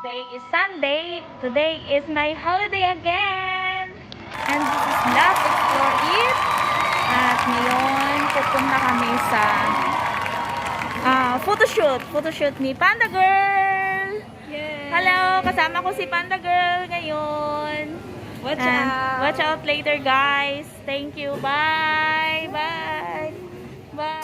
Today is Sunday. Today is my holiday again. And this is Love Explore It. At ngayon, pupunta kami sa photoshoot ni Panda Girl. Yay! Hello, kasama ko si Panda Girl ngayon. Watch And out! watch out later, guys. Thank you. Bye. Bye. Bye.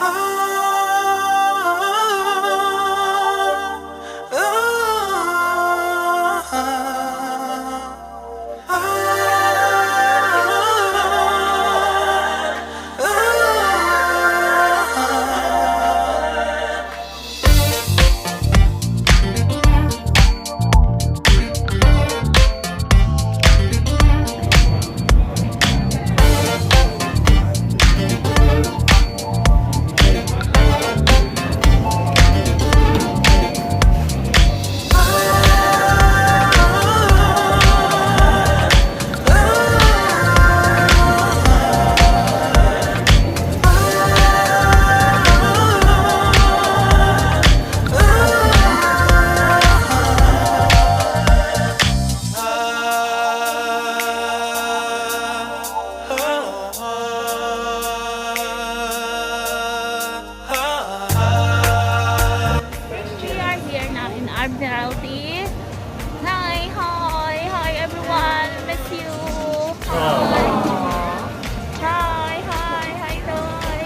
Admiralty. Hi everyone. Miss you. Hi, Doy. Hi, Doy.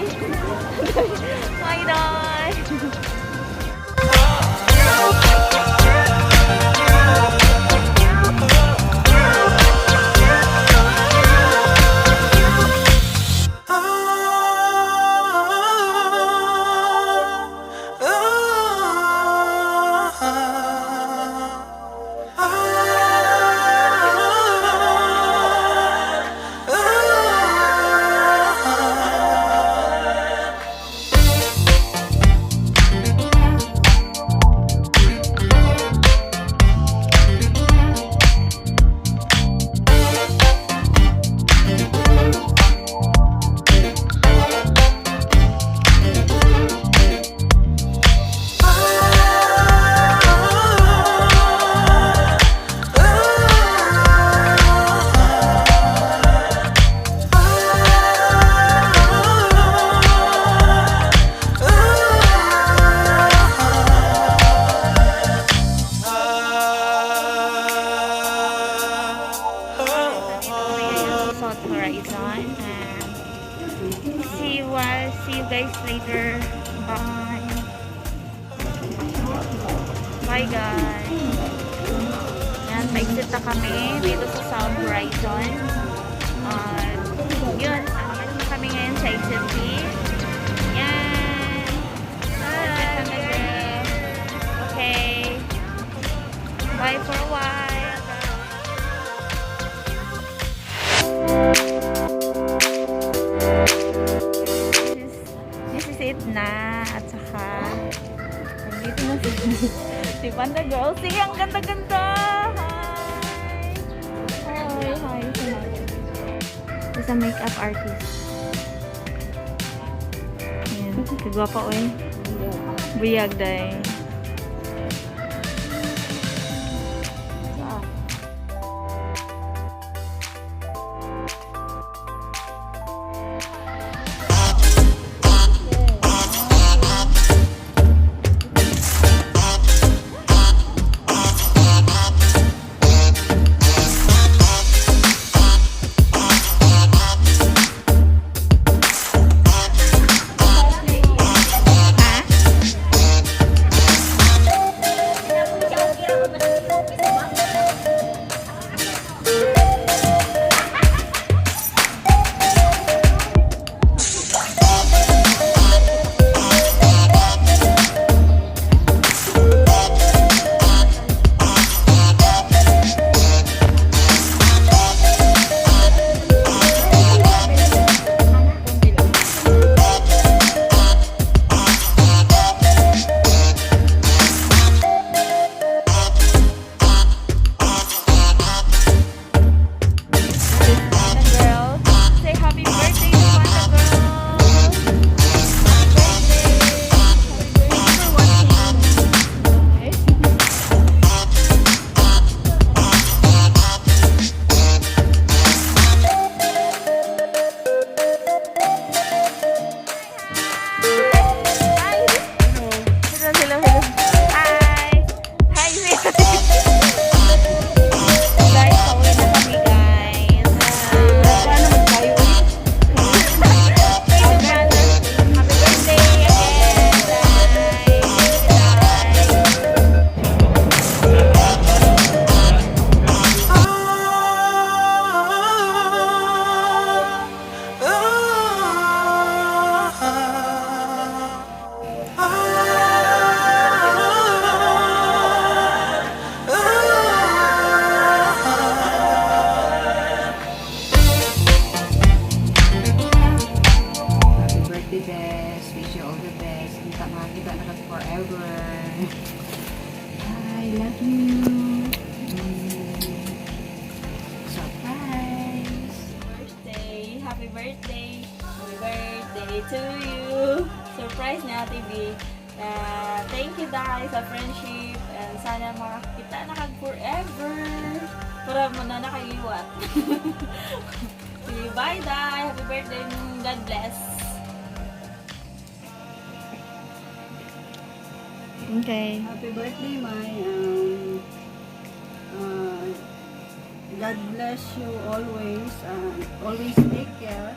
Horizon, and see you guys later. Bye guys. Yan, pa-exit na kami dito sa South Horizon. Yun, alis na kami ngayon sa exit B. Yan. Okay. Bye for a while. This is it na. At saka nandito na si Panda Girl. Sige, ang ganda-ganda. Hi. He's a makeup artist. Ayan. Kagwapa o eh. Buyag dahi. forever. I love you. Surprise. Birthday! Happy birthday! Happy birthday to you! Surprise ni Ate B. Thank you dahil sa friendship and sana makakita na kag forever para mo na nakaliwat. Bye dahil! Happy birthday! God bless! Okay. Happy birthday, my God bless you always. Always take care.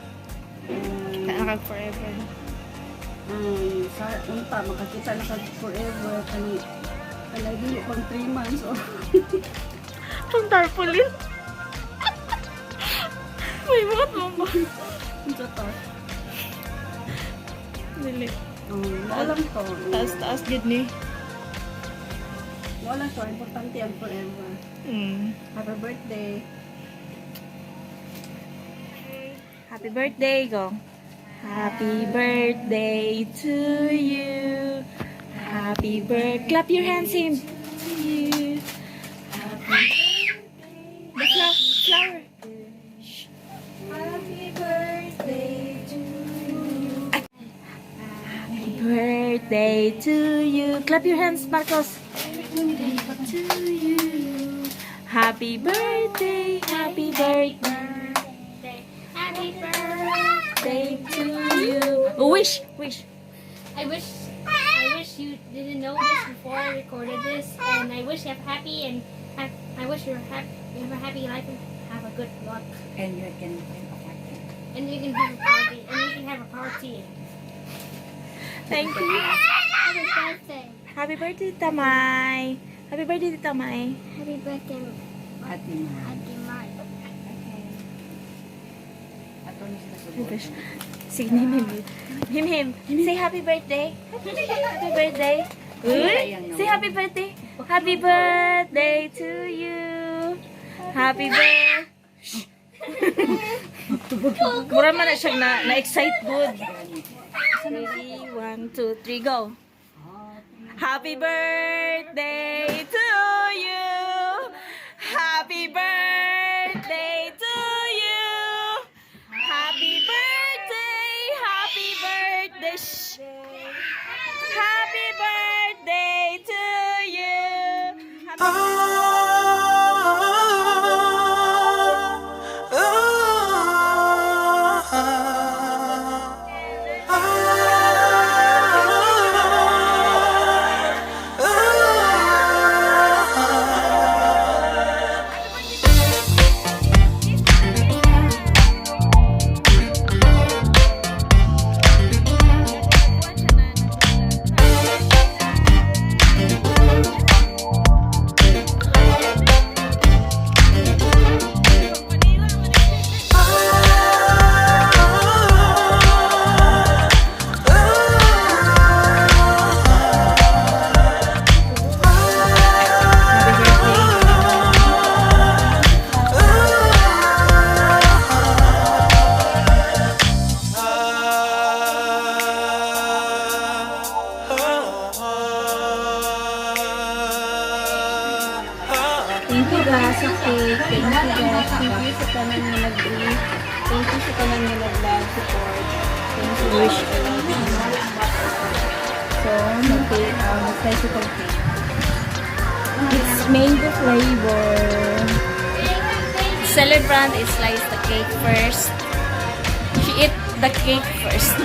Nakag forever. Sa unta makakita na kag forever kani dili pang 3 months or Pang tarpaulin. May mga mama. unsa to. Dili. Walang to. Taas-taas gid ni. Walang to, importante ang forever. Happy birthday. Happy birthday, go. Happy birthday to you. Happy birthday. Clap your hands, him. To you. Happy birthday. The flower. Shh. Happy birthday to you. Happy birthday to you. Clap your hands, Marcos. To you. Happy birthday. Happy birthday. Happy birthday To you. Wish. I wish you didn't know this before I recorded this, and I wish you have happy and I wish you have a happy life and have a good luck. And you can have a party. And you can have a party. And you can have a party. Thank you. Happy birthday. Happy birthday, Tamay. Happy birthday, Tamay. Happy birthday, Ate Ma. Ate Mark. Ato ni sila Sige, him. Say happy birthday. Happy birthday. Uy, say happy birthday. Happy birthday to you. Happy birthday. Mura man na siya na-excite good. Ready? 1, 2, 3, go. Happy birthday to you. Happy birthday to you. Happy birthday. Happy birthday. Shh. Happy birthday to you. Thank you guys sa cake. Thank you guys. Thank you sa tanan nga nag-brief. Thank you sa tanan nga nag-vlog support. Thank you. Wish I love you. So, mag-slice ito cake. It's mango flavor. Celebrant is slice the cake first. She eat the cake first.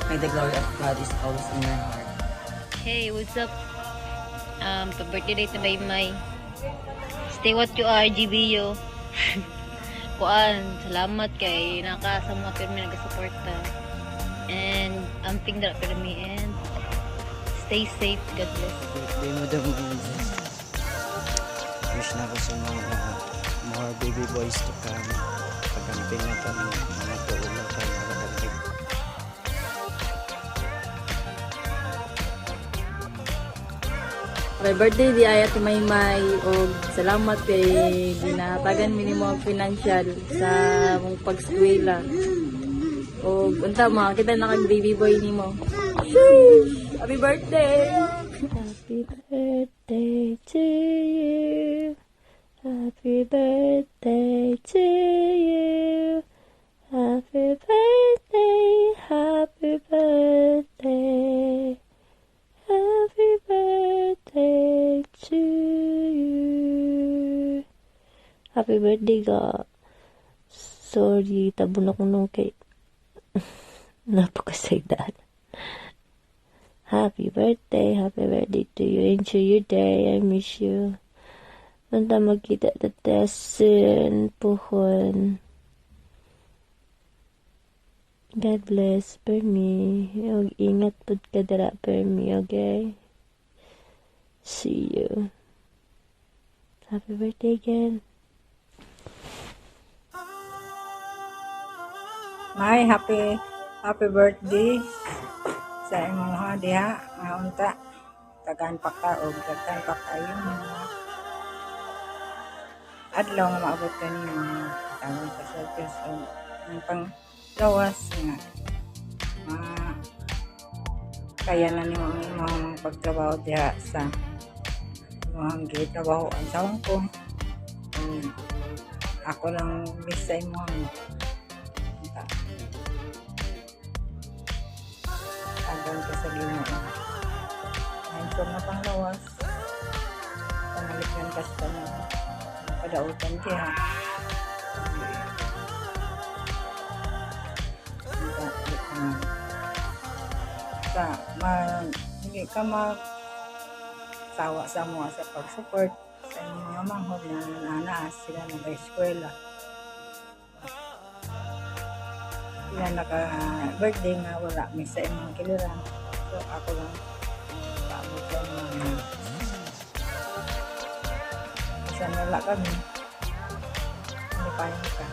May the glory of God is always in your heart. Hey, what's up? Happy birthday to Maymay. Stay what you are, GBO. Kuan, salamat kay naka sa mga pirmi nagasuporta. And amping dara pirmi and stay safe. God bless. Birthday mo daw mga Jesus. Wish na ko sa mga more baby boys to come. Pagamping na kami. Mga tuulang tayo nakakapit. Happy birthday di ay Ate Maymay og salamat kay ginahatagan mi nimo og financial sa mong pag-eskwela. Og unta kita na kag baby boy nimo. Sheesh! Happy birthday. Happy birthday to you. Happy birthday to you. Happy birthday. Happy birthday. Happy birthday to you. Happy birthday ka. Sorry, tabon ako nung kay napakasagdan. Happy birthday to you. Enjoy your day. I miss you. Nanda magkita the soon, puhon. God bless, Permi. Og ingat pud ka dira, Permi, okay? See you. Happy birthday again. May happy birthday sa imong diha nga unta tagaan pa ka og daghan pa kayo mga adlaw nga maabot kani mga tawag ka sa Diyos o ang pang lawas nga kaya na nimo ang imong pagtrabaho diha sa imong gitrabaho ang sawang ko. Ako lang bisa imong tagang ka sa Ginoo. Mindset na pang lawas. Panalikyan ka sa padautan kaya. Hindi ka sawa sa mga sa pag-support sa inyong mga manghod na nanaas sila nag-eskwela. Sila naka-birthday nga wala may sa inyong kiliran. So ako lang paabot lang mga isa nala kami. Hindi pa yun ka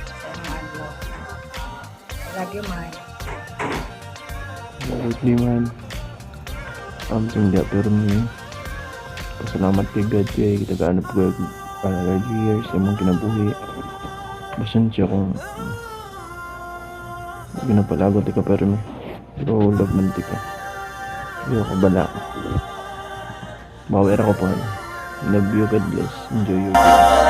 sa inyong adlaw. Lagi may birthday man. Tingga Permi. Pasalamat kay God kay kita kaanap ko para years imong kinabuhi. Pasensya kung ginapalagot ka Permi. Pero love man ti ka. Iyo ko bala. Bawera ko po. Love you, God bless. Enjoy your day.